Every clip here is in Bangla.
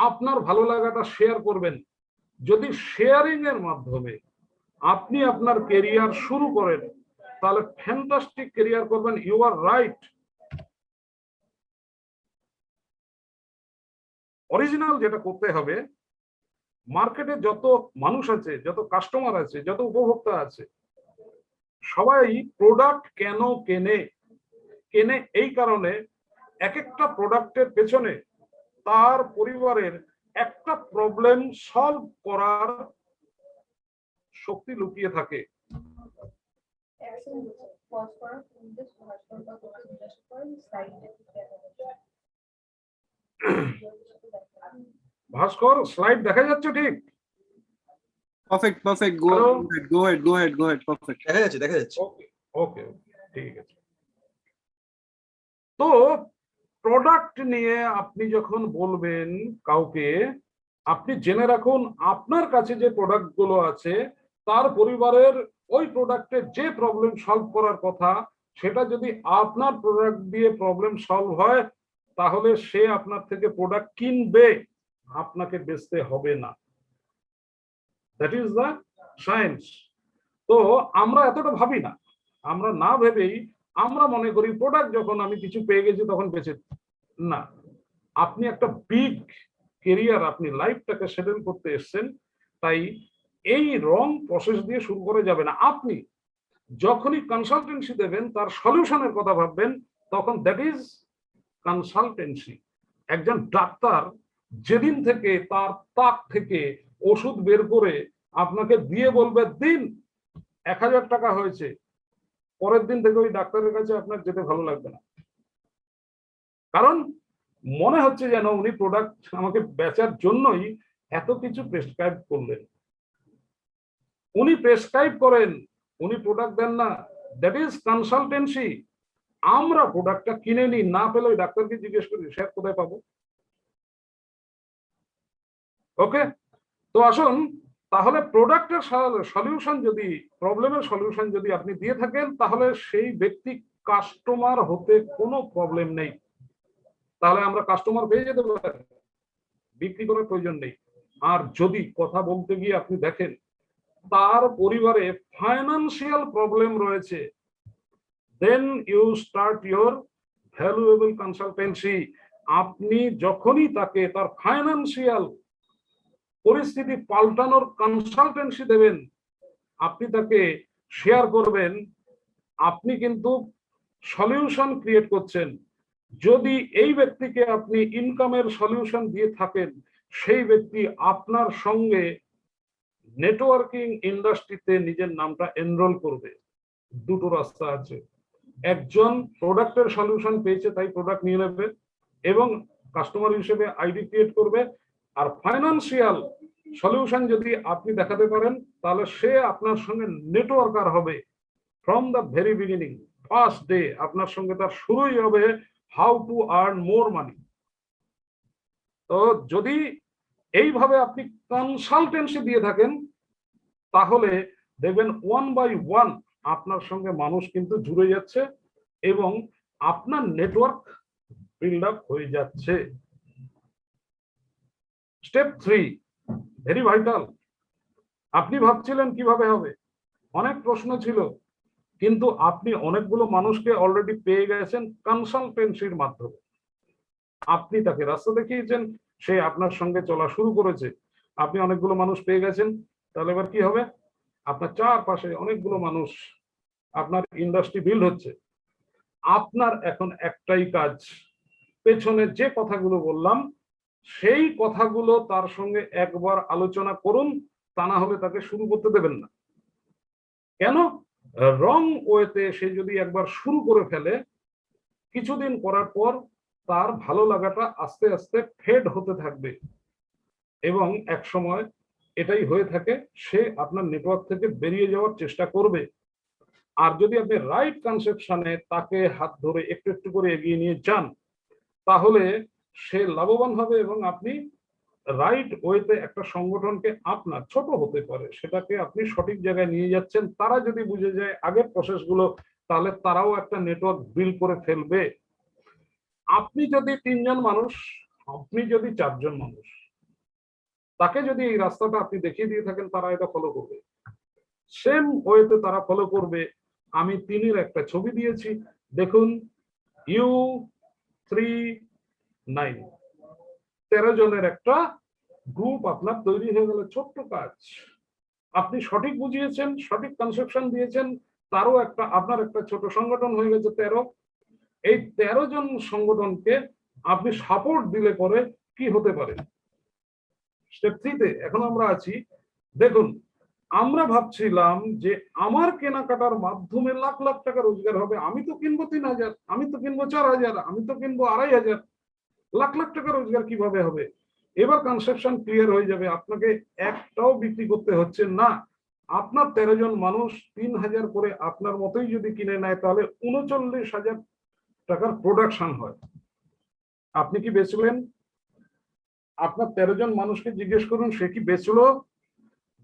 আপনার ভালো লাগাটা শেয়ার করবেন। যদি শেয়ারিং এর মাধ্যমে আপনি আপনার কেরিয়ার শুরু করেন তাহলে ফ্যান্টাস্টিক কেরিয়ার করবেন। You are right. অরিজিনাল যেটা করতে হবে, মার্কেটে যত মানুষ আছে, যত কাস্টমার আছে, যত উপভোক্তা আছে, সবাই প্রোডাক্ট কেন কেনে? কেনে এই কারণে এক একটা প্রোডাক্টের পেছনে তার পরিবারের একটা প্রবলেম সলভ করার শক্তি লুকিয়ে থাকে। ভাস্কর, স্লাইড দেখা যাচ্ছে ঠিক? Perfect, perfect. Go ahead. Perfect. দেখা যাচ্ছে। ওকে ওকে, ঠিক আছে। তো প্রোডাক্ট নিয়ে আপনি যখন বলবেন কাউকে, আপনি জেনে রাখুন আপনার কাছে যে প্রোডাক্ট গুলো আছে তার পরিবারের ওই প্রোডাক্টের যে প্রবলেম সলভ করার কথা, সেটা যদি আপনার প্রোডাক্ট দিয়ে প্রবলেম সলভ হয় তাহলে সে আপনার থেকে প্রোডাক্ট কিনবে, আপনাকে বেচতে হবে না। That is the science. তো আমরা এতটা ভাবি না। আমরা না ভেবেই আমরা মনে করি প্রোডাক্ট যখন আমি কিছু পেয়ে গেছি তখন বেঁচে। না, আপনি একটা বিগ কেরিয়ার, আপনি লাইফটাকে সেটেল করতে এসেছেন, তাই এই রং প্রসেস দিয়ে শুরু করে যাবে না। আপনি যখনই কনসালটেন্সি দেবেন তার সলিউশনের কথা ভাববেন, তখন দ্যাট ইজ কনসালটেন্সি। একজন ডাক্তার যেদিন থেকে তার তাক থেকে ওষুধ বের করে আপনাকে দিয়ে বলবে দিন 1000 টাকা হয়েছে, পরের দিন থেকে ওই ডাক্তারের কাছে আপনার যেতে ভালো লাগবে না। কারণ মনে হচ্ছে যেন উনি প্রোডাক্ট আমাকে বেচার জন্যই এত কিছু প্রেসক্রাইব করলেন। উনি প্রেসক্রাইব করেন, উনি প্রোডাক্ট দেন না। That is consultancy. আমরা প্রোডাক্টটা কিনে নিই, না পেলে ওই ডাক্তারকে জিজ্ঞেস করি স্যার কোথায় পাবো। ওকে, তো আসুন তাহলে প্রোডাক্টের সলিউশন যদি, প্রবলেমের সলিউশন যদি আপনি দিয়ে থাকেন তাহলে সেই ব্যক্তি কাস্টমার হতে কোনো প্রবলেম নেই। তাহলে আমরা কাস্টমার পেয়ে যেতে পারি, বিক্রি করার প্রয়োজন নেই। আর যদি কথা বলতে গিয়ে আপনি দেখেন তার পরিবারে ফাইন্যান্সিয়াল প্রবলেম রয়েছে, then you start your valuable consultancy. আপনি যখনই তাকে তার ফাইন্যান্সিয়াল পরিস্থিতি পাল্টানোর কনসালটেন্সি দেবেন, আপনি তাকে শেয়ার করবেন, আপনি কিন্তু সলিউশন ক্রিয়েট করছেন। যদি এই ব্যক্তিকে আপনি ইনকামের সলিউশন দিয়ে থাকেন, সেই ব্যক্তি আপনার সঙ্গে নেটওয়ার্কিং ইন্ডাস্ট্রিতে নিজের নামটা এনরোল করবে। দুটো রাস্তা আছে, একজন প্রোডাক্টের সলিউশন পেয়েছে তাই প্রোডাক্ট নিয়ে নেবে এবং কাস্টমার হিসেবে আইডি ক্রিয়েট করবে, আর ফাইন্যান্সিয়াল সলিউশন যদি আপনি দেখাতে পারেন তাহলে সে আপনার সঙ্গে নেটওয়ার্কার হবে from the very beginning. First day আপনার সঙ্গে তার শুরুই হবে হাউ টু আর্ন মোর মানি। তো যদি এইভাবে আপনি কনসালটেন্সি দিয়ে থাকেন তাহলে দেখবেন ওয়ান বাই ওয়ান আপনার সঙ্গে মানুষ কিন্তু জুড়ে যাচ্ছে এবং আপনার নেটওয়ার্ক বিল্ড আপ হয়ে যাচ্ছে। Step 3 very vital. আপনি ভাবছিলেন কিভাবে হবে, অনেক প্রশ্ন ছিল, কিন্তু আপনি অনেকগুলো মানুষকে অলরেডি পেয়ে গেছেন কনসালটেন্সির মাধ্যমে। আপনি তাকে রাস্তা দেখিয়েছেন, সে আপনার সঙ্গে চলা শুরু করেছে, আপনি অনেকগুলো মানুষ পেয়ে গেছেন। তাহলে এবার কি হবে, আপনার চারপাশে অনেকগুলো মানুষ, আপনার ইন্ডাস্ট্রি বিল্ড হচ্ছে। আপনার এখন একটাই কাজ, পেছনে যে কথাগুলো বললাম সেই কথাগুলো তার সঙ্গে একবার আলোচনা করুন, তা না হলে তাকে শুরু করতে দেবেন না। কেন? রং ওয়েতে সে যদি একবার শুরু করে ফেলে, কিছুদিন করার পর তার ভালো লাগাটা আস্তে আস্তে ফেড হতে থাকবে এবং এক সময় এটাই হয়ে থাকে, সে আপনার নেটওয়ার্ক থেকে বেরিয়ে যাওয়ার চেষ্টা করবে। আর যদি আপনি রাইট কনসেপশনে তাকে হাত ধরে একটু একটু করে এগিয়ে নিয়ে যান তাহলে সে লাভবান হবে এবং আপনি রাইট ওয়েতে একটা সংগঠনকে, আপনার ছোট হতে পারে, সেটাকে আপনি সঠিক জায়গায় নিয়ে যাচ্ছেন। তারা যদি বুঝে যায় আগের প্রসেসগুলো, তাহলে তারাও একটা নেটওয়ার্ক বিল্ড করে ফেলবে। আপনি যদি 3 জন মানুষ, আপনি যদি 4 জন মানুষ, তাকে যদি এই রাস্তাটা আপনি দেখিয়ে দিয়ে থাকেন, তারা এটা ফলো করবে, সেম ওয়েতে তারা ফলো করবে। আমি 3-এর একটা ছবি দিয়েছি, দেখুন, U39, 13 জনের একটা গ্রুপ আপনার তৈরি হয়ে গেল। ছোট্ট কাজ, আপনি সঠিক বুঝিয়েছেন, সঠিক কনসেপশন দিয়েছেন, তারও একটা আপনার একটা ছোট সংগঠন হয়ে গেছে 13। এই 13 জন সংগঠনকে আপনি সাপোর্ট দিলে পরে কি হতে পারে। স্টেপ 3-তে এখন আমরা আছি। দেখুন, আমরা ভাবছিলাম যে আমার কেনাকাটার মাধ্যমে লাখ লাখ টাকা রোজগার হবে, আমি তো কিনবো 3000, আমি তো কিনবো 4000, আমি তো কিনবো 2500, লাখ লাখ টাকা রোজগার কিভাবে হবে। এবার কনসেপশন ক্লিয়ার হয়ে যাবে, আপনাকে একটাও বিক্রি করতে হচ্ছে না। আপনার 13 জন মানুষ 3000 করে আপনার মতোই যদি কিনে নেয়, তাহলে 39,000 টাকার প্রোডাকশন হয়। আপনি কি বেচলেন? আপনার 13 জন মানুষকে জিজ্ঞেস করুন, সে কি বেচলো?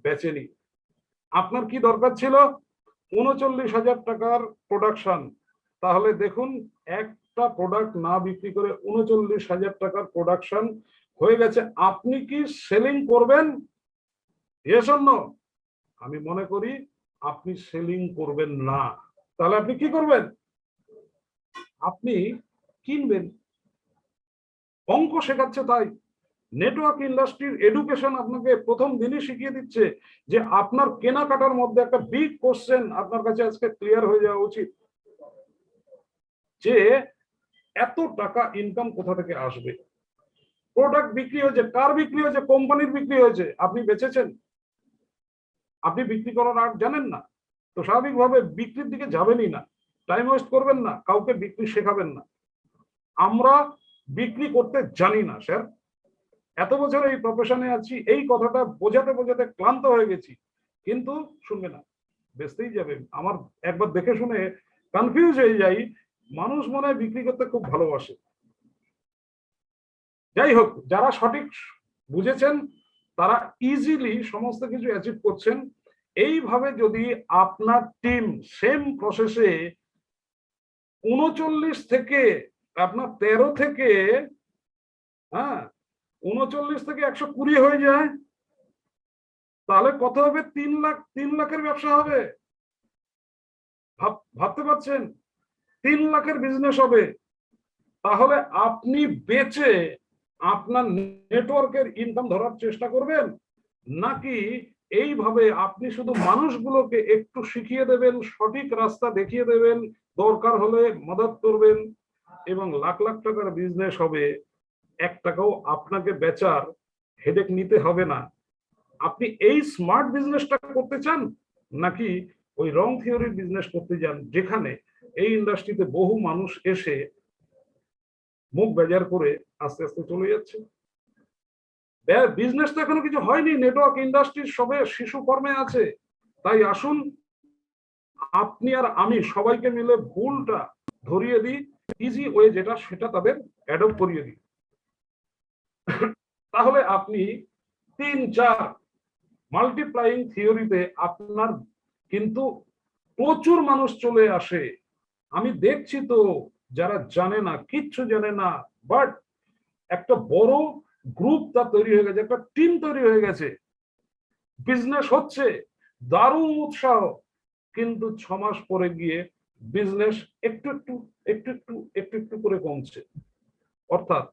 বেচেনি। আপনার কি দরকার ছিল? 39,000 টাকার প্রোডাকশন। তাহলে দেখুন, একটা প্রোডাক্ট না বিক্রি করে 39,000 টাকার প্রোডাকশন হয়ে গেছে। আপনি কি সেলিং করবেন? Yes or no? আমি মনে করি আপনি সেলিং করবেন না। তাহলে আপনি কি করবেন? আপনি কিনবেন। অঙ্ক শেখাচ্ছে তাই। নেটওয়ার্ক ইন্ডাস্ট্রির এডুকেশন আপনাকে প্রথম দিনই শিখিয়ে দিচ্ছে যে আপনার কেনাকাটার মধ্যে একটা বিগ কোশ্চেন আপনার কাছে আজকে ক্লিয়ার হয়ে যাওয়া উচিত, যে এত টাকা ইনকাম কোথা থেকে আসবে। প্রোডাক্ট বিক্রি হয়েছে, কার বিক্রি হয়েছে? কোম্পানির বিক্রি হয়েছে। আপনি বেচেছেন? আপনি বিক্রি করার আর্ট জানেন না, তো স্বাভাবিকভাবে বিক্রির দিকে যাবেনই না। টাইম ওয়েস্ট করবেন না, কাউকে বিক্রি শেখাবেন না। আমরা বিক্রি করতে জানি না স্যার, এত বছর এই প্রফেশনে আছি, এই কথাটা বোঝাতে বোঝাতে ক্লান্ত হয়ে গেছি, কিন্তু শুনবে না, বেচতেই যাবে। আমার একবার দেখে শুনে কনফিউজ হয়ে যাই, মানুষ মনে হয় বিক্রি করতে খুব ভালোবাসে। যাই হোক, যারা সঠিক বুঝেছেন তারা ইজিলি সমস্ত কিছু অ্যাচিভ করছেন। এইভাবে যদি আপনার টিম সেম প্রসেসে 39 থেকে আপনার 13 থেকে, হ্যাঁ, 39 থেকে 120 হয়ে যায়, তাহলে কত হবে? 3 লাখ, 3 লাখের ব্যবসা হবে। ভাবতে পারছেন? 3 লাখের বিজনেস হবে। তাহলে আপনি বেচে আপনার নেটওয়ার্কের ইনকাম ধরার চেষ্টা করবেন, নাকি এইভাবে আপনি শুধু মানুষগুলোকে একটু শিখিয়ে দেবেন, সঠিক রাস্তা দেখিয়ে দেবেন, দরকার হলে মদত করবেন, এবং লাখ লাখ টাকার বিজনেস হবে, 1 টাকাও আপনাকে বেচার হেডেক নিতে হবে না। আপনি এই স্মার্ট বিজনেসটা করতে চান, নাকি ওই রং থিওরির বিজনেস করতে চান, যেখানে এই ইন্ডাস্ট্রিতে বহু মানুষ এসে মুখ বেজার করে আস্তে আস্তে চলে যাচ্ছে? বিজনেস তো এখনো কিছু হয়নি, নেটওয়ার্ক ইন্ডাস্ট্রি সবে শিশু ফর্মে আছে। তাই আসুন, আপনি আর আমি সবাইকে মিলে ভুলটা ধরিয়ে দিই, ইজি ওয়ে যেটা সেটা তাদের অ্যাডপ্ট করিয়ে দিই। তাহলে আপনি 3-4 মাল্টিপ্লাইং থিওরিতে আপনার কিন্তু প্রচুর মানুষ চলে আসে। আমি দেখছি তো, যারা জানে না, কিচ্ছু জানে না, বাট একটা বড় গ্রুপ তা তৈরি হয়ে গেছে, একটা টিম তৈরি হয়ে গেছে, বিজনেস হচ্ছে, দারুণ উৎসাহ। কিন্তু 6 মাস পরে গিয়ে বিজনেস একটু একটু একটু একটু একটু একটু করে কমছে, অর্থাৎ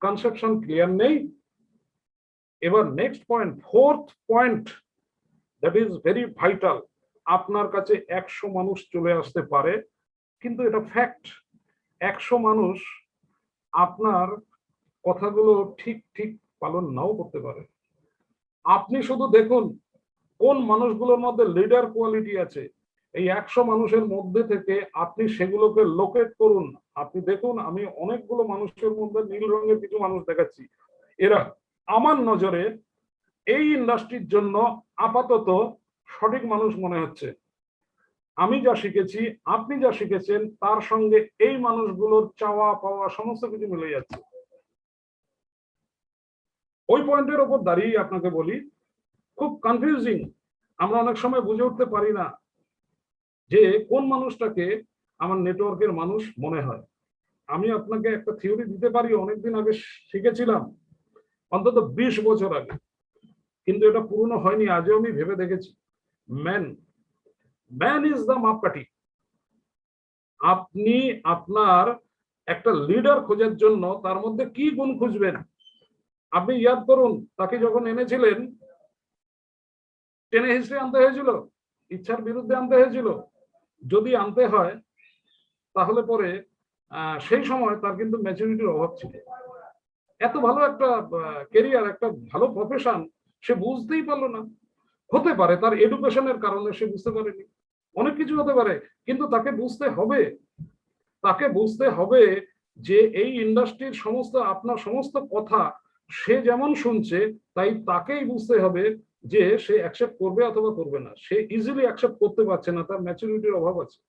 কনসেপশন ক্লিয়ার নেই। এবার next point, 4th point, that is very vital. আপনার কাছে 100 মানুষ চলে আসতে পারে, কিন্তু এটা ফ্যাক্ট, 100 মানুষ আপনার কথাগুলো ঠিক ঠিক পালন নাও করতে পারে। আপনি শুধু দেখুন কোন মানুষগুলোর মধ্যে লিডার কোয়ালিটি আছে, এই 100 মানুষের মধ্যে থেকে আপনি সেগুলোকে লোকেট করুন। আপনি দেখুন, আমি অনেকগুলো মানুষের মধ্যে নীল রঙের কিছু মানুষ দেখাচ্ছি, এরা আমার নজরে এই ইন্ডাস্ট্রির জন্য আপাতত সঠিক মানুষ মনে হচ্ছে। আমি যা শিখেছি, আপনি যা শিখেছেন, তার সঙ্গে এই মানুষগুলোর চাওয়া পাওয়া সমস্ত কিছু মিলে যাচ্ছে। ওই পয়েন্টের উপর দাঁড়িয়ে আপনাকে বলি, খুব কনফিউজিং, আমরা অনেক সময় বুঝে উঠতে পারি না যে কোন মানুষটাকে আমার নেটওয়ার্কের মানুষ মনে হয়। আমি আপনাকে একটা থিওরি দিতে পারি, অনেকদিন আগে শিখেছিলাম, অন্তত 20 বছর আগে। কিন্তু এটা পূর্ণ হয়নি। আজও আমি ভেবে দেখেছি, ম্যান ইজ দ্য মাপকাঠি। আপনি আপনার একটা লিডার খোঁজার জন্য তার মধ্যে কি গুণ খুঁজবেন? আপনি ইয়াদ করুন, তাকে যখন এনেছিলেন, টেনে হিস্ট্রি আনতে হয়েছিল, ইচ্ছার বিরুদ্ধে আনতে হয়েছিল। যদি আনতে হয় তাহলে পরে সেই সময় তার কিন্তু ম্যাচুরিটির অভাব ছিল। এত ভালো একটা কেরিয়ার, একটা ভালো প্রফেশন সে বুঝতেই পারলো না। হতে পারে তার এডুকেশনের কারণে সে বুঝতে পারেনি, অনেক কিছু হতে পারে, কিন্তু তাকে বুঝতে হবে, তাকে বুঝতে হবে যে এই ইন্ডাস্ট্রির সমস্ত আপনার সমস্ত কথা সে যেমন শুনছে, তাই তাকেই বুঝতে হবে যে সে অ্যাকসেপ্ট করবে অথবা করবে না। সে ইজিলি অ্যাকসেপ্ট করতে পারছে না, তার ম্যাচুরিটির অভাব আছে।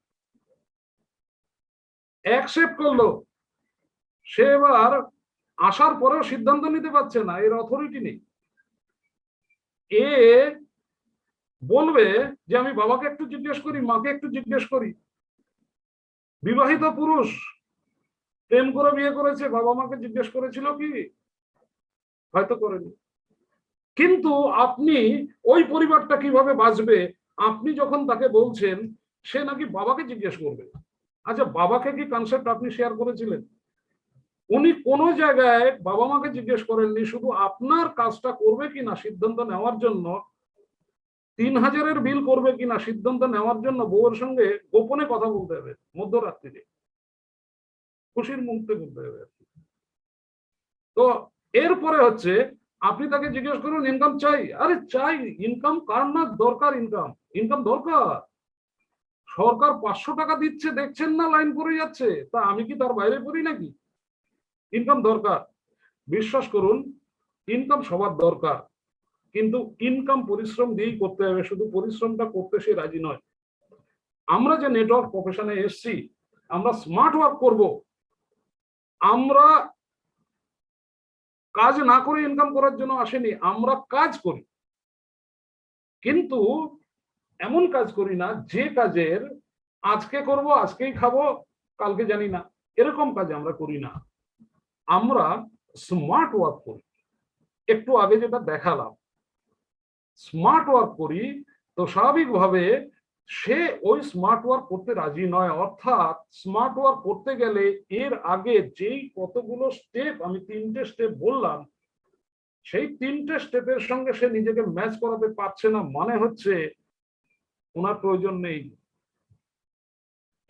অ্যাকসেপ্ট করলো, সে এবার আসার পরেও সিদ্ধান্ত নিতে পারছে না, এর অথরিটি নেই। এ বলবে যে আমি বাবাকে একটু জিজ্ঞেস করি, মাকে একটু জিজ্ঞেস করি। বিবাহিত পুরুষ প্রেম করে বিয়ে করেছে, বাবা মাকে জিজ্ঞেস করেছিল কি? হয়তো করেনি। কিন্তু আপনি ওই পরিবারটা কিভাবে বাঁচবে আপনি যখন তাকে বলছেন, সে নাকি বাবাকে জিজ্ঞেস করবে। আচ্ছা, বাবাকে কি কনসেপ্ট আপনি শেয়ার করেছিলেন? উনি কোন জায়গায় বাবা মাকে জিজ্ঞেস করেননি, শুধু আপনার কাজটা করবে কিনা সিদ্ধান্ত নেওয়ার জন্য, 3000-এর বিল করবে কিনা সিদ্ধান্ত নেওয়ার জন্য বউয়ের সঙ্গে গোপনে কথা বলতে হবে, মধ্যরাত্রিতে খুশির মুহূর্তে বলতে হবে। তো এরপরে হচ্ছে আপনি তাকে জিজ্ঞেস করুন ইনকাম চাই। আরে চাই, ইনকাম কার না দরকার? ইনকাম ইনকাম দরকার। সরকার 500 টাকা দিচ্ছে, দেখছেন না লাইন পড়ে যাচ্ছে, তা আমি কি তার বাইরে পড়ি নাকি? ইনকাম দরকার, বিশ্বাস করুন, ইনকাম সবার দরকার, কিন্তু ইনকাম পরিশ্রম দিয়েই করতে হবে। শুধু পরিশ্রমটা করতে সে রাজি নয়। আমরা যে নেটওয়ার্ক প্রফেশনে এসছি, আমরা স্মার্ট ওয়ার্ক করব, আমরা কাজ না করে ইনকাম করার জন্য আসেনি, আমরা কাজ করি, কিন্তু এমন কাজ করি না যে কাজের আজকে করব আজকেই খাবো কালকে জানি না, এরকম কাজ আমরা করি না। আমরা স্মার্ট ওয়ার্ক করি। একটু আগে যেটা দেখালাম, স্মার্ট ওয়ার্ক করি, তো স্বাভাবিকভাবে সে ওই স্মার্ট ওয়ার্ক করতে রাজি নয়। অর্থাৎ স্মার্ট ওয়ার্ক করতে গেলে এর আগে যেই কতগুলো স্টেপ, আমি 3টে স্টেপ বললাম, সেই 3টে স্টেপের সঙ্গে সে নিজেকে ম্যাচ করাতে পারছে না, মানে হচ্ছে ওনার প্রয়োজন নেই।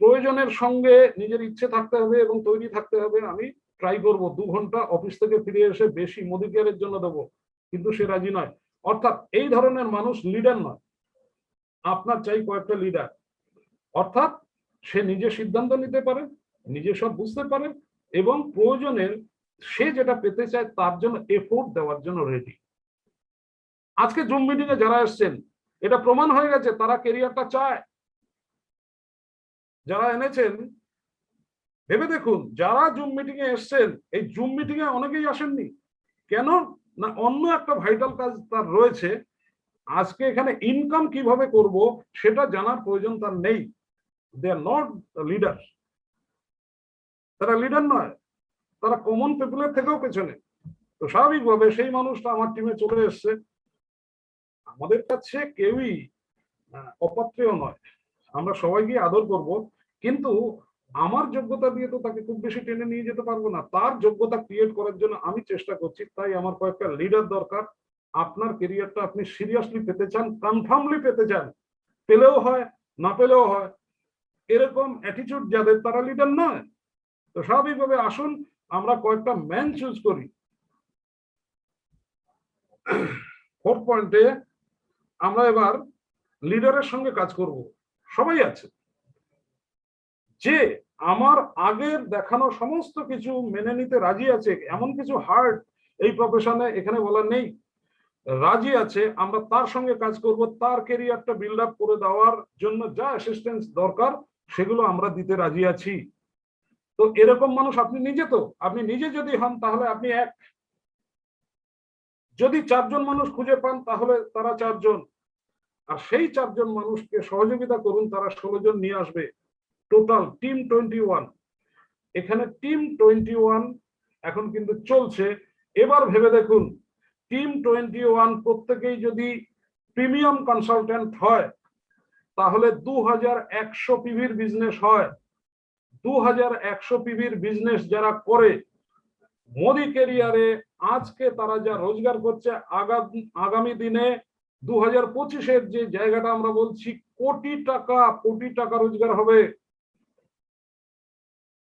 প্রয়োজনের সঙ্গে নিজের ইচ্ছে থাকতে হবে এবং তৈরি থাকতে হবে। আমি ট্রাই করব 2 ঘন্টা অফিস থেকে ফিরে এসে বেশি মোদি কেয়ারের জন্য দেবো, কিন্তু সে রাজি নয়। অর্থাৎ এই ধরনের মানুষ লিডার নয়। আপনার চাই কয়েকটা লিডার, অর্থাৎ সে নিজে সিদ্ধান্ত নিতে পারে, নিজে সব বুঝতে পারে এবং প্রয়োজনের সে যেটা পেতে চায় তার জন্য এফোর্ট দেওয়ার জন্য রেডি। আজকে জুম মিটিং এ যারা এসছেন, এটা প্রমাণ হয়ে গেছে তারা কেরিয়ারটা চায়। যারা এনেছেন, ভেবে দেখুন, যারা জুম মিটিং এ এসছেন, এই জুম মিটিং এ অনেকেই আসেননি। কেন না? অন্য একটা ভাইটাল কাজ তার রয়েছে। আজকে এখানে ইনকাম কিভাবে করব সেটা জানার প্রয়োজন তার নেই। দে আর নট লিডার, তারা লিডার নয়, তারা কমন পিপলের থেকেও পেছনে। তো স্বাভাবিকভাবে সেই মানুষটা আমার টিমে চলে এসছে। আমাদের কাছে কেউই অপাত্রেয় নয়, আমরা সবাইকে আদর করব, কিন্তু আমার যোগ্যতা দিয়ে তো তাকে খুব বেশি টেনে নিয়ে যেতে পারবো না। তার যোগ্যতা ক্রিয়েট করার জন্য আমি চেষ্টা করছি, তাই আমার কয়েকটা লিডার দরকার। আপনার কেরিয়ারটা আপনি সিরিয়াসলি পেতে চান, কনফার্মলি পেতে চান, পেলেও হয় না পেলেও হয়, এরকম অ্যাটিটিউড যাদের, তারা লিডার নয়। তো স্বাভাবিকভাবে আসুন আমরা কয়েকটা ম্যান চুজ করি। 4th পয়েন্টে আমরা এবার লিডারের সঙ্গে কাজ করব। সবাই আছে যে আমার আগের দেখানো সমস্ত কিছু মেনে নিতে রাজি আছে, এমন কিছু হার্ড এই প্রফেশনে এখানে বলার নেই, রাজি আছে। আমরা তার সঙ্গে কাজ করব, তার কেরিয়ারটা বিল্ড আপ করে দেওয়ার জন্য যা অ্যাসিস্ট্যান্স দরকার সেগুলো আমরা দিতে রাজি আছি। তো এরকম মানুষ আপনি নিজে, তো আপনি নিজে যদি হন তাহলে আপনি এক, যদি 4 জন মানুষ খুঁজে পান তাহলে তারা 4 জন, আর সেই 4 জন মানুষকে সহযোগিতা করুন, তারা 16 জন নিয়ে আসবে। Total team 21। এখানে টিম 21 এখন কিন্তু চলছে। এবার ভেবে দেখুন টিম 21 প্রত্যেকেই যদি প্রিমিয়াম কনসালটেন্ট হয় তাহলে 2100 পিভির বিজনেস হয়। 2100 পিভির বিজনেস যারা করে মোদি ক্যারিয়ারে আজকে তারা যা রোজগার করছে আগামী দিনে 2025-এর যে জায়গাটা আমরা বলছি কোটি টাকা রোজগার হবে।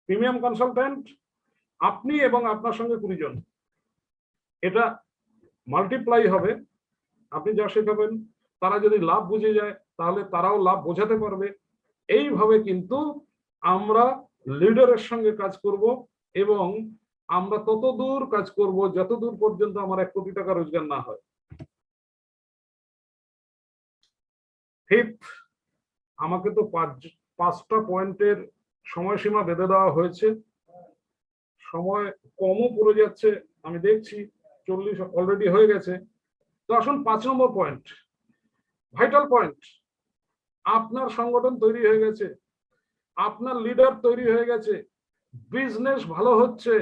প্রিমিয়াম কনসালটেন্ট আপনি এবং আপনার সঙ্গে 20 জন, এটা মাল্টিপ্লাই হবে। আপনি যা শেখাবেন তারা যদি লাভ বুঝে যায় তাহলে তারাও লাভ বোঝাতে পারবে। এইভাবে কিন্তু আমরা লিডারের সঙ্গে কাজ করব এবং আমরা তত দূর কাজ করব যতদূর পর্যন্ত আমার 1 কোটি টাকা রোজগার না হয়। ফিফথ, আমাকে তো 5টা পয়েন্টের সময়সীমা বেঁধে দেওয়া হয়েছে, সময় কমও পড়ে যাচ্ছে, আমি দেখছি 40 অলরেডি হয়ে গেছে। তো আসুন 5 নম্বর পয়েন্ট, ভাইটাল পয়েন্ট। আপনার সংগঠন তৈরি হয়ে গেছে, আপনার লিডার তৈরি হয়ে গেছে, বিজনেস ভালো হচ্ছে,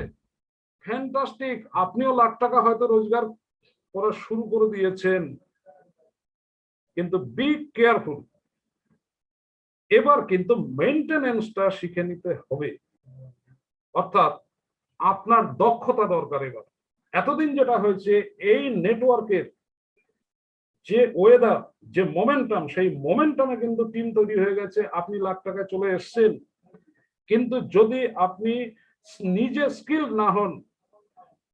ফ্যান্টাস্টিক, আপনিও লাখ টাকা হয়তো রোজগার করা শুরু করে দিয়েছেন, কিন্তু বি কেয়ারফুল, এবার কিন্তু মেইনটেনেন্সটা শিখে নিতে হবে। অর্থাৎ আপনার দক্ষতা দরকার। এবার এতদিন যেটা হয়েছে এই নেটওয়ার্কের যে ওয়েদার, যে মোমেন্টাম, সেই মোমেন্টামে কিন্তু টিম তৈরি হয়ে গেছে, আপনি লাখ টাকায় চলে এসছেন। কিন্তু যদি আপনি নিজে স্কিল না হন,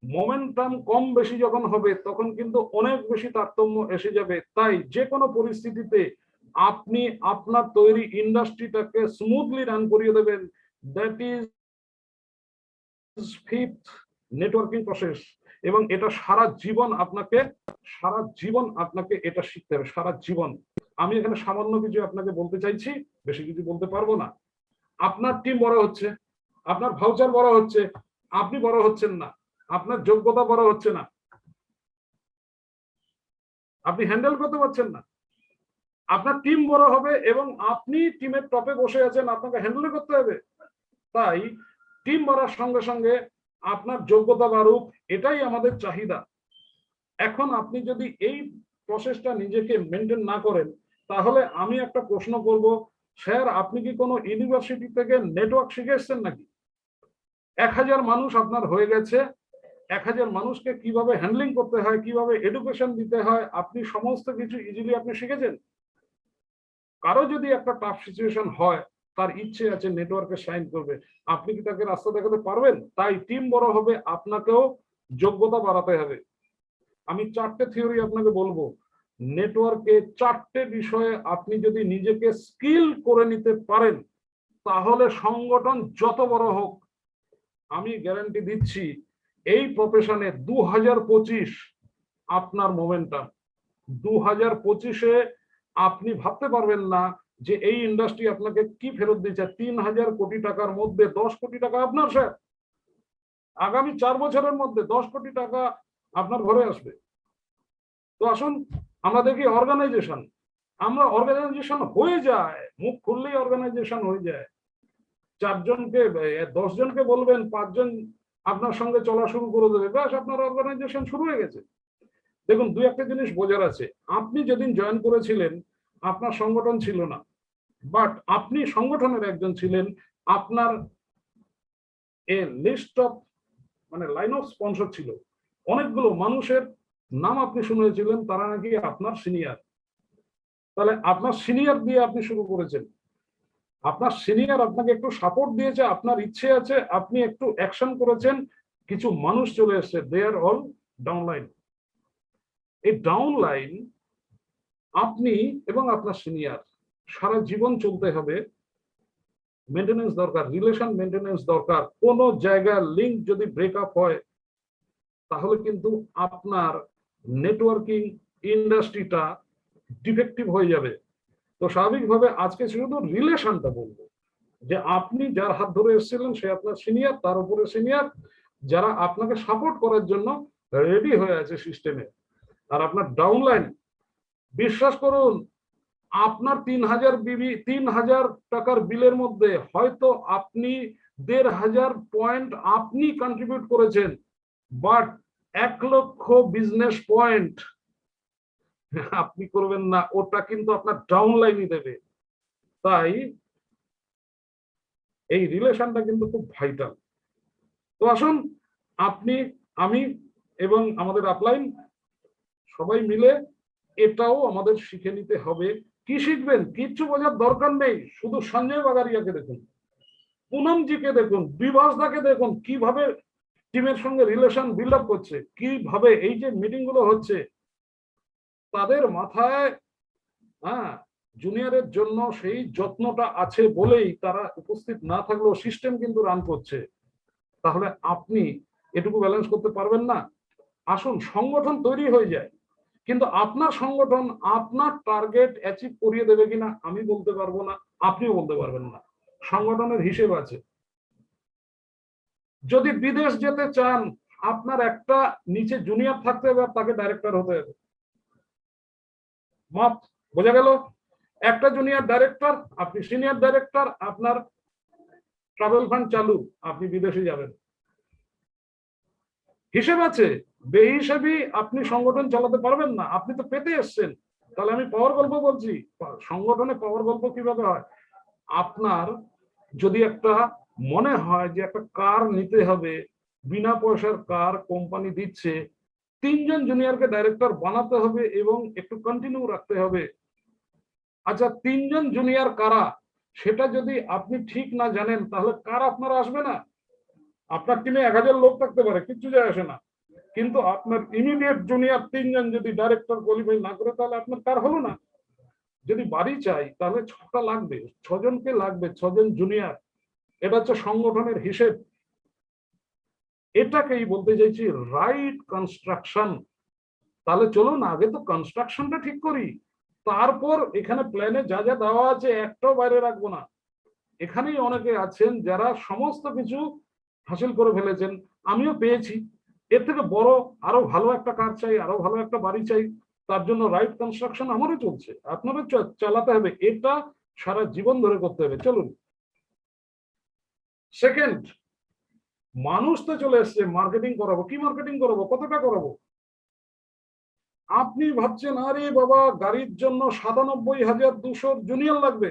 মোমেন্টাম কম বেশি যখন হবে তখন কিন্তু অনেক বেশি তারতম্য এসে যাবে। তাই যে কোনো পরিস্থিতিতে আপনি আপনার তৈরি ইন্ডাস্ট্রিটাকে স্মুথলি রান করিয়ে দেবেন। That is fifth networking process. এবং এটা সারা জীবন আপনাকে এটা শিখতে হবে, সারা জীবন। আমি এখানে সামান্য কিছু আপনাকে বলতে চাইছি, বেশি কিছু বলতে পারবো না। আপনার টিম বড় হচ্ছে, আপনার ভাউচার বড় হচ্ছে, আপনি বড় হচ্ছেন না, আপনার যোগ্যতা বড় হচ্ছে না, আপনি হ্যান্ডেল করতে পারছেন না। আপনার টিম বড় হবে এবং আপনি টিমের টপে বসে আছেন, আপনাকে হ্যান্ডেল করতে হবে। তাই টিম বাড়ার সঙ্গে সঙ্গে আপনার যোগ্যতা বাড়ুক, এটাই আমাদের চাহিদা। এখন আপনি যদি এই প্রসেসটা নিজেকে মেনটেন না করেন তাহলে আমি একটা প্রশ্ন করব, স্যার আপনি কি কোনো ইউনিভার্সিটি থেকে নেটওয়ার্ক শিখে এসেছেন নাকি? 1000 মানুষ আপনার হয়ে গেছে, 1000 মানুষকে কিভাবে হ্যান্ডলিং করতে হয়, কিভাবে এডুকেশন দিতে হয়, আপনি সমস্ত কিছু ইজিলি আপনি শিখেছেন। কারো যদি একটা টাফ সিচুয়েশন হয়, তার ইচ্ছে আছে নেটওয়ার্কে সাইন করবে, আপনি কি তাকে রাস্তা দেখাতে পারবেন? তাই টিম বড় হবে, আপনাকেও যোগ্যতা বাড়াতে হবে। আমি 4টে থিওরি আপনাকে বলবো। নেটওয়ার্কে 4টে বিষয়ে আপনি যদি নিজেকে স্কিল করে নিতে পারেন তাহলে সংগঠন যত বড় হোক, আমি গ্যারান্টি দিচ্ছি এই প্রফেশনে 2025 আপনার মোমেন্টাম। 2025-এ আপনি ভাবতে পারবেন না যে এই ইন্ডাস্ট্রি আপনাকে কি ফেরত দিচ্ছে। 3000 কোটি টাকার মধ্যে 10 কোটি টাকা আপনার, স্যার আগামী 4 বছরের মধ্যে 10 কোটি টাকা আপনার ঘরে আসবে। তো আসুন আমরা দেখি অর্গানাইজেশন, আমরা অর্গানাইজেশন হয়ে যায়, মুখ খুললেই অর্গানাইজেশন হয়ে যায়। 4 জনকে 10 জনকে বলবেন, 5 জন আপনার সঙ্গে চলা শুরু করে দেবে, ব্যাস আপনার অর্গানাইজেশন শুরু হয়ে গেছে। দেখুন 2-1টা জিনিস বোঝার আছে। আপনি যেদিন জয়েন করেছিলেন আপনার সংগঠন ছিল না, বাট আপনি সংগঠনের একজন ছিলেন। আপনার এ লিস্ট অফ মানে লাইন অফ স্পন্সর ছিল, অনেকগুলো মানুষের নাম আপনি শুনেছিলেন, তারা নাকি আপনার সিনিয়র। তাহলে আপনার সিনিয়র দিয়ে আপনি শুরু করেছেন, আপনার সিনিয়র আপনাকে একটু সাপোর্ট দিয়েছে, আপনার ইচ্ছে আছে, আপনি একটু অ্যাকশন করেছেন, কিছু মানুষ চলে এসেছে, দে আর অল ডাউনলাইন। এই ডাউনলাইন আপনি এবং আপনার সিনিয়র সারা জীবন চলতে হবে, মেনটেনেন্স দরকার, রিলেশন মেনটেনেন্স দরকার। কোন জায়গায় লিংক যদি ব্রেকআপ হয় তাহলে কিন্তু আপনার নেটওয়ার্কিং ইন্ডাস্ট্রিটা ডিফেক্টিভ হয়ে যাবে। তো স্বাভাবিকভাবে আজকে শুধু রিলেশনটা বলবো যে আপনি যার হাত ধরে এসেছিলেন সে আপনার সিনিয়র, তার উপরে সিনিয়র যারা আপনাকে সাপোর্ট করার জন্য রেডি হয়ে আছে সিস্টেমে। আর আপনার ডাউনলাইন, বিশ্বাস করুন আপনার 3000 টাকার বিলের মধ্যে হয়তো আপনি 1500 পয়েন্ট আপনি কন্ট্রিবিউট করেছেন, বাট 1 লক্ষ বিজনেস পয়েন্ট আপনি করবেন না, ওটা কিন্তু আপনার ডাউনলাইনই দেবে। তাই এই রিলেশনটা কিন্তু খুব ভাইটাল। তো আসুন আপনি, আমি এবং আমাদের আপলাইন সবাই মিলে এটাও আমাদের শিখে নিতে হবে। কি শিখবেন? কিচ্ছু বোঝার দরকার নেই, শুধু সঞ্জয় বাগারিয়াকে দেখুন, পুনমজিকে দেখুন, বিভাসদাকে দেখুন কিভাবে টিমের সঙ্গে রিলেশন বিল্ড আপ করছে, কিভাবে এই যে মিটিং গুলো হচ্ছে তাদের মাথায় জুনিয়রের জন্য সেই যত্নটা আছে বলেই তারা উপস্থিত না থাকলেও সিস্টেম কিন্তু রান করছে। তাহলে আপনি এটুকু ব্যালেন্স করতে পারবেন না? আসুন সংগঠন তৈরি হয়ে যায়, কিন্তু আপনার সংগঠন আপনার টার্গেট অ্যাচিভ করিয়ে দেবে কিনা আমি বলতে পারবো না, আপনিও বলতে পারবেন না। সংগঠনের হিসেব আছে। যদি বিদেশ যেতে চান আপনার একটা নিচে জুনিয়র থাকতে হবে, তাকে ডাইরেক্টর হতে হবে। মত বোঝা গেল? একটা জুনিয়র ডাইরেক্টর, আপনি সিনিয়র ডাইরেক্টর, আপনার ট্রাভেল ফান্ড চালু, আপনি বিদেশে যাবেন। হিসেব আছে। বেহিসাবি আপনি সংগঠন চালাতে পারবেন না, আপনি তো পেতে এসছেন। তাহলে আমি পাওয়ার গল্প বলছি। সংগঠনে পাওয়ার গল্প কিভাবে হয়? আপনার যদি একটা মনে হয় যে একটা কার নিতে হবে, বিনা পয়সার কার কোম্পানি দিচ্ছে, 3 জন জুনিয়রকে ডাইরেক্টর বানাতে হবে এবং একটু কন্টিনিউ রাখতে হবে। আচ্ছা 3 জন জুনিয়র কারা সেটা যদি আপনি ঠিক না জানেন তাহলে কার আপনারা আসবে না। আপনার টিমে 1000 লোক থাকতে পারে, কিচ্ছু যায় আসে না, কিন্তু আপনার ইমিডিয়েট জুনিয়র 3 জন যদি ডাইরেক্টর কোয়ালিফাই না করে তাহলে আপনার কার হলো না। যদি বাড়ি চাই তাহলে 6টা লাগবে, 6 জনকে লাগবে, 6 জন জুনিয়র। এটা হচ্ছে সংগঠনের হিসেব। এটাকেই বলতে চাইছি রাইট কনস্ট্রাকশন। তাহলে চলুন আগে তো কনস্ট্রাকশনটা ঠিক করি, তারপর এখানে প্ল্যানে যা যা দেওয়া আছে একটাও বাইরে রাখবো না। এখানেই অনেকে আছেন যারা সমস্ত কিছু হাসিল করে ফেলেছেন, আমিও পেয়েছি। এর থেকে বড় আরো ভালো একটা কার চাই, আরো ভালো একটা বাড়ি চাই, তার জন্য রাইট কনস্ট্রাকশন আমারও চলছে, আপনারও চালাতে হবে। এটা সারা জীবন ধরে করতে হবে। চলুন সেকেন্ড, মানুষ তো চলে এসছে, মার্কেটিং করাবো। কি মার্কেটিং করাবো? কতটা করাবো? আপনি ভাবছেন আরে বাবা গাড়ির জন্য 97,200 জুনিয়র লাগবে,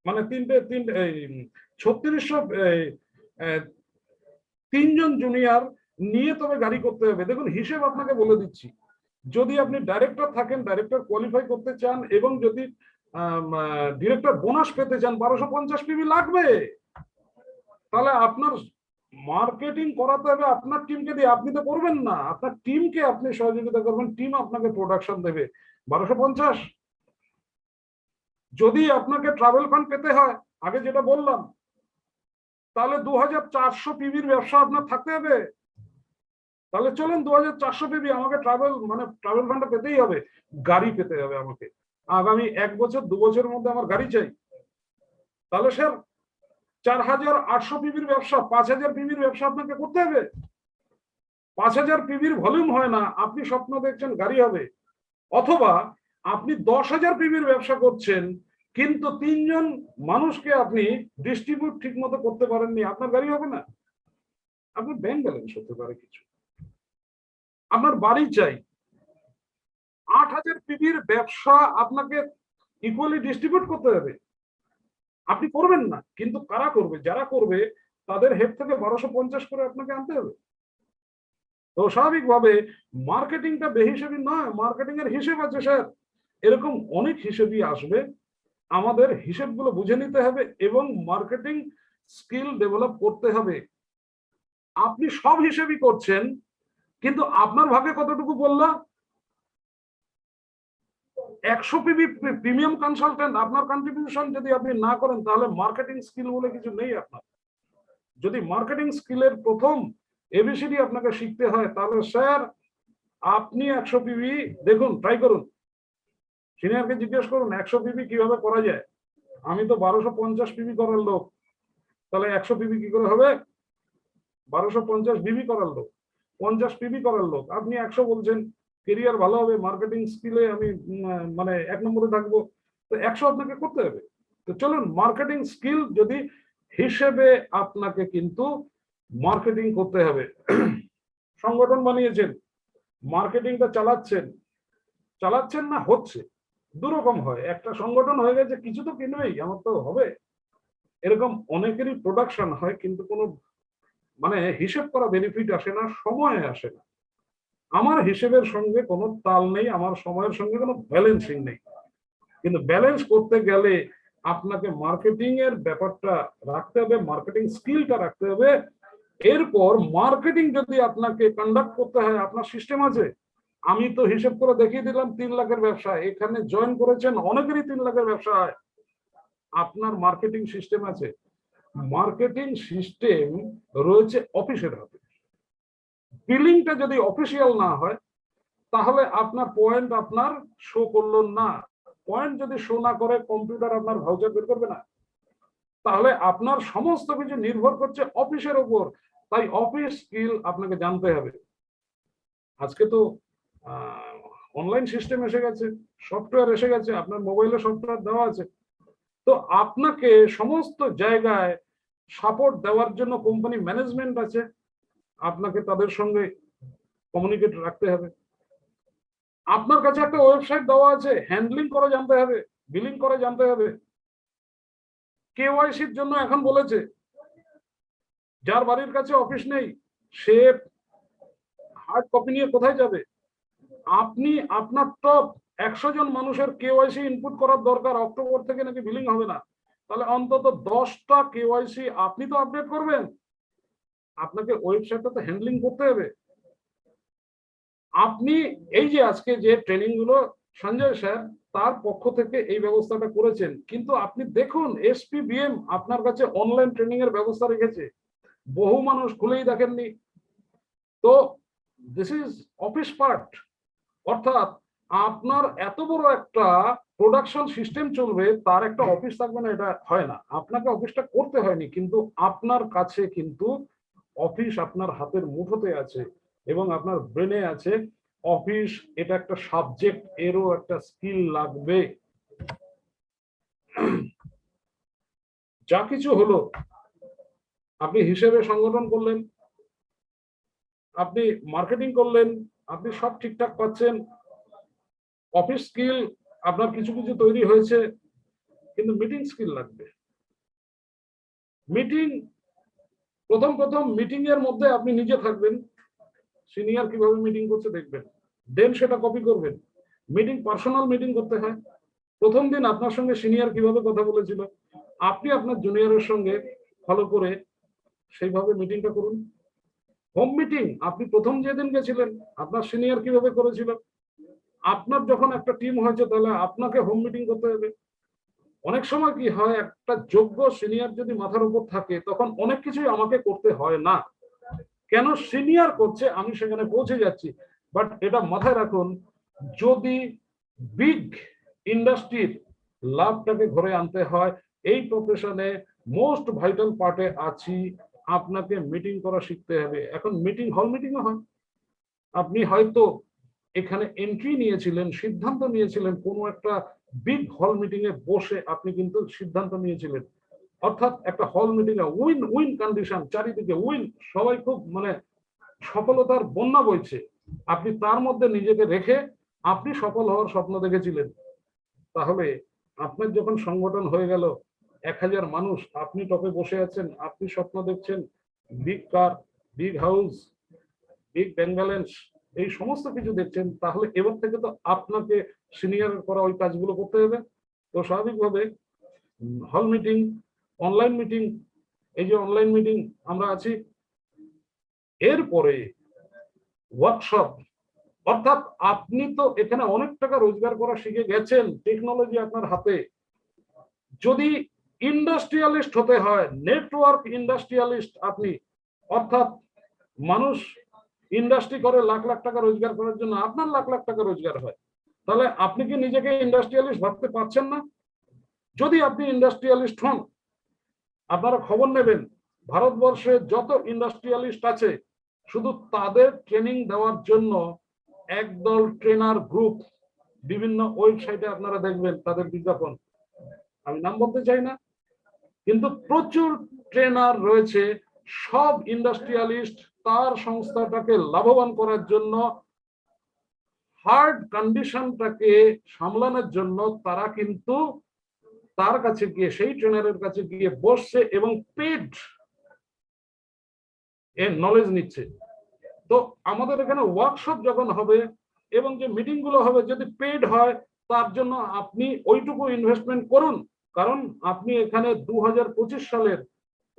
মানে 3600 3 জন জুনিয়র নিয়ে তবে গাড়ি করতে হবে। দেখুন হিসেব আপনাকে বলে দিচ্ছি। যদি আপনি ডাইরেক্টর থাকেন, ডাইরেক্টর কোয়ালিফাই করতে চান এবং যদি ডিরেক্টর বোনাস পেতে চান, 1250 পিবি লাগবে। তাহলে আপনার মার্কেটিং করাতে হবে আপনার টিমকে দিয়ে, আপনি তো করবেন না, আপনার টিমকে আপনি সহযোগিতা করবেন, টিম আপনাকে প্রোডাকশন দেবে। 1250। যদি আপনাকে ট্রাভেল ফান্ড পেতে হয়, আগে যেটা বললাম, তাহলে 2400 পিবির ব্যবসা আপনার থাকতে হবে। তাহলে চলুন 2400 পিবি আমাকে ট্রাভেল ফান্ডে পেতেই হবে, গাড়ি পেতে হবে আমাকে। আগামী 1 বছর 2 বছরের মধ্যে আমার গাড়ি চাই। তাহলে স্যার 4800 পিবির ব্যবসা, 5000 পিবির ব্যবসা আপনাকে করতে হবে। 5000 পিবির ভলিউম হয় না, আপনি স্বপ্ন দেখছেন গাড়ি হবে। অথবা আপনি 10,000 পিবির ব্যবসা করছেন, কিন্তু 3 জন মানুষকে আপনি ডিস্ট্রিবিউট ঠিক মতো করতে পারেননি, আপনার গাড়ি হবে না। আপনার ব্যাংক ব্যালেন্স হতে পারে কিছু, আপনার বাড়ি চাই। 8,000 পিবির ব্যবসা আপনাকে ইকুয়ালি ডিস্ট্রিবিউট করতে হবে। আপনি করবেন না, কিন্তু কারা করবে? যারা করবে তাদের হেড থেকে 1250 করে আপনাকে আনতে হবে। তো স্বাভাবিকভাবে মার্কেটিংটা বেহিসাবি নয়, মার্কেটিং এর হিসেব আছে স্যার। এরকম অনেক হিসেবই আসবে, আমাদের হিসেবগুলো বুঝে নিতে হবে এবং মার্কেটিং স্কিল ডেভেলপ করতে হবে। আপনি সব হিসেবই করছেন, কিন্তু আপনার ভাগে কতটুকু বললাম? 100 পিবি প্রিমিয়াম কনসালটেন্ট, আপনার কন্ট্রিবিউশন যদি আপনি না করেন তাহলে মার্কেটিং স্কিল বলে কিছু নেই আপনার। যদি মার্কেটিং স্কিলের প্রথম এবিসিডি আপনাকে শিখতে হয়, তাহলে স্যার আপনি 100 পিবি দেখুন, ট্রাই করুন, সিনিয়রকে জিজ্ঞেস করুন 100 পিবি কিভাবে করা যায়। আমি তো 1250 পিবি করার লোক, তাহলে 100 পিবি কি করে হবে? 1250 বিবি করার লোক, 50 পিবি করার লোক, আপনি 100 বলছেন। কেরিয়ার ভালো হবে, মার্কেটিং স্কিলে আমি মানে 1 নম্বরে থাকবো, তো 100 আপনাকে করতে হবে। তো চলুন মার্কেটিং স্কিল যদি হিসেবে আপনাকে কিন্তু মার্কেটিং করতে হবে। সংগঠন বানিয়েছেন, মার্কেটিংটা চালাচ্ছেন না হচ্ছে, দুরকম হয়। একটা সংগঠন হয়ে গেছে, কিছু তো কিনবেই, আমার তো হবে, এরকম অনেকেরই প্রোডাকশন হয়, কিন্তু কোনো মানে হিসেব করা বেনিফিট আসে না, সময় আসে না। আমার হিসেবের সঙ্গে কোনো তাল নেই, আমার সময়ের সঙ্গে কোনো ব্যালেন্সিং নেই। কিন্তু ব্যালেন্স করতে গেলে আপনাকে মার্কেটিং এর ব্যাপারটা রাখতে হবে, মার্কেটিং স্কিলটা রাখতে হবে। এরপর মার্কেটিং যদি আপনাকে কন্ডাক্ট করতে হয়, আপনার সিস্টেম আছে। আমি তো হিসেব করে দেখিয়ে দিলাম 3 লাখের ব্যবসা, এখানে জয়েন করেছেন অনেকেরই 3 লাখের ব্যবসা হয়। আপনার মার্কেটিং সিস্টেম আছে। মার্কেটিং সিস্টেম রয়েছে অফিসের হাতে। বিলিংটা যদি অফিসিয়াল না হয়, তাহলে আপনার পয়েন্ট আপনার শো করলো না। পয়েন্ট যদি শো না করে, কম্পিউটার আপনার ভাউচার বের করবে না। তাহলে আপনার সমস্ত কিছু নির্ভর করছে অফিসের উপর। তাই অফিস স্কিল আপনাকে জানতে হবে। আজকে তো অনলাইন সিস্টেম এসে গেছে, সফটওয়্যার এসে গেছে, আপনার মোবাইলে সফটওয়্যার দেওয়া আছে। তো আপনাকে সমস্ত জায়গায় সাপোর্ট দেওয়ার জন্য কোম্পানি ম্যানেজমেন্ট আছে, আপনাকে তাদের সঙ্গে কমিউনিকেট রাখতে হবে। আপনার কাছে একটা ওয়েবসাইট দেওয়া আছে, হ্যান্ডলিং করা জানতে হবে, বিলিং করা জানতে হবে। কেওয়াইসির জন্য এখন বলেছে, যার বাড়ির কাছে অফিস নেই সে হার্ড কপি নিয়ে কোথায় যাবে? আপনি আপনার টপ 100 জন মানুষের কেওয়াইসি ইনপুট করার দরকার, অক্টোবর থেকে নাকি বিলিং হবে না। তাহলে অন্তত 10টা কেওয়াইসি আপনি তো আপডেট করবেন। আপনাকে ওয়েবসাইটটা তো হ্যান্ডলিং করতে হবে। আপনি এই যে আজকে যে ট্রেনিং গুলো সঞ্জয় স্যার তার পক্ষ থেকে এই ব্যবস্থাটা করেছেন, কিন্তু আপনি দেখুন এসপিবিএম আপনার কাছে অনলাইন ট্রেনিং এর ব্যবস্থা রেখেছে, বহু মানুষ খুলেই দেখেননি। তো দিস ইজ অফিস পার্ট। অর্থাৎ আপনার এত বড় একটা প্রোডাকশন সিস্টেম চলবে, তার একটা অফিস থাকবে না, এটা হয় না। আপনাকে অফিসটা করতে হয়নি, কিন্তু আপনার কাছে কিন্তু অফিস আপনার হাতের মুঠোতে আছে এবং আপনার ব্রেনে আছে। অফিস এটা একটা সাবজেক্ট, এরও একটা স্কিল লাগবে। যা কিছু হলো, আপনি হিসেবে সংগঠন করলেন, আপনি মার্কেটিং করলেন, আপনি সব ঠিকঠাক পাচ্ছেন, অফিস স্কিল আপনার কিছু কিছু তৈরি হয়েছে, কিন্তু মিটিং স্কিল লাগবে। মিটিং প্রথম মিটিং এর মধ্যে আপনি নিজে থাকবেন, সিনিয়র কিভাবে মিটিং করছে দেখবেন, দেন সেটা কপি করবেন। মিটিং পার্সোনাল মিটিং করতে হয়। প্রথম দিন আপনার সঙ্গে সিনিয়র কিভাবে কথা বলেছিল, আপনি আপনার জুনিয়রের সঙ্গে ফলো করে সেইভাবে মিটিংটা করুন। হোম মিটিং আপনি প্রথম যেদিন গেছিলেন আপনার সিনিয়র কিভাবে করেছিল, আপনার যখন একটা টিম হয়েছে তাহলে আপনাকে হোম মিটিং করতে হবে। অনেক সময় কি হয়, একটা যোগ্য সিনিয়র যদি মাথার উপর থাকে তখন অনেক কিছুই আমাকে করতে হয় না। কেন সিনিয়র করছে, আমি সেখানে পৌঁছে যাচ্ছি। বাট এটা মাথায় রাখুন, যদি বিগ ইন্ডাস্ট্রির লাভটাকে ঘরে আনতে হয়, এই প্রফেশনে মোস্ট ভাইটাল পার্টে আছি, আপনাকে মিটিং করা শিখতে হবে। এখন মিটিং হল মিটিংও হয়। আপনি হয়তো এখানে এন্ট্রি নিয়েছিলেন, সিদ্ধান্ত নিয়েছিলেন, কোনো একটা বিগ হল মিটিং এ বসে আপনি কিন্তু সিদ্ধান্ত নিয়েছিলেন। অর্থাৎ একটা হল মিটিং এ উইন উইন কন্ডিশন, চারিদিকে উইন, সবাই খুব মানে সফলতার বন্যা বইছে, আপনি তার মধ্যে নিজেকে রেখে আপনি সফল হওয়ার স্বপ্ন দেখেছিলেন। তাহলে আপনার যখন সংগঠন হয়ে গেল 1000 মানুষ, আপনি টপে বসে আছেন, আপনি স্বপ্ন দেখছেন big car, big house, big bank balance, এই সমস্ত কিছু দেখছেন, তাহলে এবার থেকে তো আপনাকে সিনিয়র করা ওই কাজগুলো করতে হবে। তো স্বাভাবিকভাবে হল মিটিং, অনলাইন মিটিং, এই যে অনলাইন মিটিং আমরা আছি, এরপরে ওয়ার্কশপ। অর্থাৎ আপনি তো এখানে অনেক টাকা রোজগার করা শিখে গেছেন, টেকনোলজি আপনার হাতে। যদি ইন্ডাস্ট্রিয়ালিস্ট হতে হয়, নেটওয়ার্ক ইন্ডাস্ট্রিয়ালিস্ট আপনি, অর্থাৎ মানুষ ইন্ডাস্ট্রি করে লাখ লাখ টাকা রোজগার করার জন্য, আপনার লাখ লাখ টাকা রোজগার হয়, তাহলে আপনি কি নিজেকে ইন্ডাস্ট্রিয়ালিস্ট ভাবতে পারছেন না? যদি আপনি ইন্ডাস্ট্রিয়ালিস্ট হন, আপনারা খবর নেবেন, ভারতবর্ষে যত ইন্ডাস্ট্রিয়ালিস্ট আছে শুধু তাদের ট্রেনিং দেওয়ার জন্য একদল ট্রেনার গ্রুপ, বিভিন্ন ওয়েবসাইটে আপনারা দেখবেন তাদের বিজ্ঞাপন, আমি নাম বলতে চাই না, কিন্তু প্রচুর ট্রেনার রয়েছে। সব ইন্ডাস্ট্রিয়ালিস্ট তার সংস্থাটাকে লাভবান করার জন্য, হার্ড কন্ডিশনটাকে সামলানোর জন্য তারা কিন্তু তার কাছে গিয়ে, সেই ট্রেনারের কাছে গিয়ে বসছে এবং পেড এর নলেজ নিচ্ছে। তো আমাদের এখানে ওয়ার্কশপ যখন হবে এবং যে মিটিং গুলো হবে, যদি পেড হয়, তার জন্য আপনি ওইটুকু ইনভেস্টমেন্ট করুন। কারণ আপনি এখানে 2025 সালের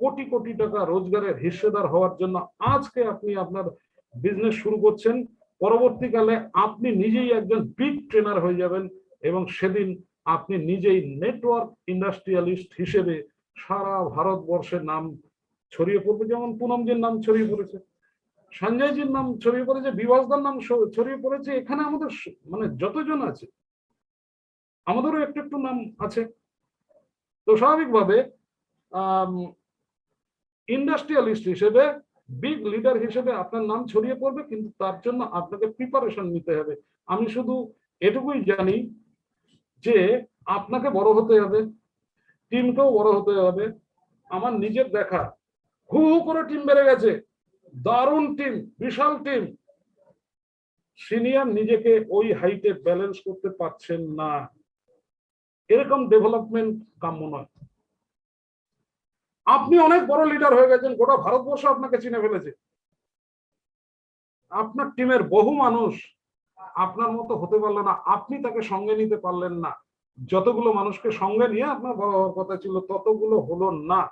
কোটি কোটি টাকা রোজগারের হিস্সেদার হওয়ার জন্য আজকে আপনি আপনার বিজনেস শুরু করছেন। পরবর্তীকালে আপনি নিজেই একজন বিগ ট্রেনার হয়ে যাবেন এবং সেদিন আপনি নিজেই নেটওয়ার্ক ইন্ডাস্ট্রিয়ালিস্ট হিসেবে সারা ভারতবর্ষের নাম ছড়িয়ে পড়বে। যেমন পুনমজির নাম ছড়িয়ে পড়েছে, সঞ্জয়জির নাম ছড়িয়ে পড়েছে, বিভাসদার নাম ছড়িয়ে পড়েছে। এখানে আমাদের মানে যতজন আছে, আমাদেরও একটু একটু নাম আছে। তো স্বাভাবিকভাবে ইন্ডাস্ট্রিয়ালিস্ট হিসেবে, বিগ লিডার হিসেবে আপনার নাম ছড়িয়ে পড়বে, কিন্তু তার জন্য আপনাকে প্রিপারেশন নিতে হবে। আমি শুধু এটুকুই জানি যে আপনাকে বড় হতে হবে, টিমকেও বড় হতে হবে। আমার নিজের দেখা, হু হু করে টিম বেড়ে গেছে, দারুণ টিম, বিশাল টিম। সিনিয়র নিজেকে ওই হাইটে ব্যালেন্স করতে পারছেন না, এরকম ডেভেলপমেন্ট কাম্য নয়। আপনি অনেক বড় লিডার হয়ে গেছেন, গোটা ভারতবর্ষ আপনাকে চিনে ফেলেছে, আপনার টিমের বহু মানুষ আপনার মতো হতে পারলো না, আপনি তাকে সঙ্গে নিতে পারলেন না। যতগুলো মানুষকে সঙ্গে নিয়ে আপনার বড় হওয়ার কথা ছিল, ততগুলো হলো না।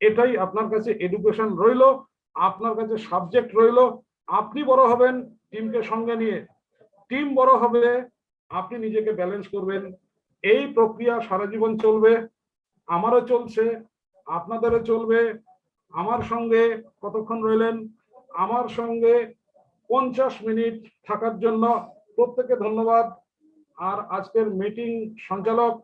এটাই আপনার কাছে এডুকেশন রইলো, আপনার কাছে সাবজেক্ট রইলো। আপনি বড় হবেন টিমকে সঙ্গে নিয়ে, টিম বড় হবে, আপনি নিজেকে ব্যালেন্স করবেন। এই প্রক্রিয়া সারা জীবন চলবে, আমারও চলছে, আপনাদেরও চলবে। আমার সঙ্গে কতক্ষণ রইলেন? আমার সঙ্গে 50 মিনিট থাকার জন্য প্রত্যেককে ধন্যবাদ। আর আজকের মিটিং সঞ্চালক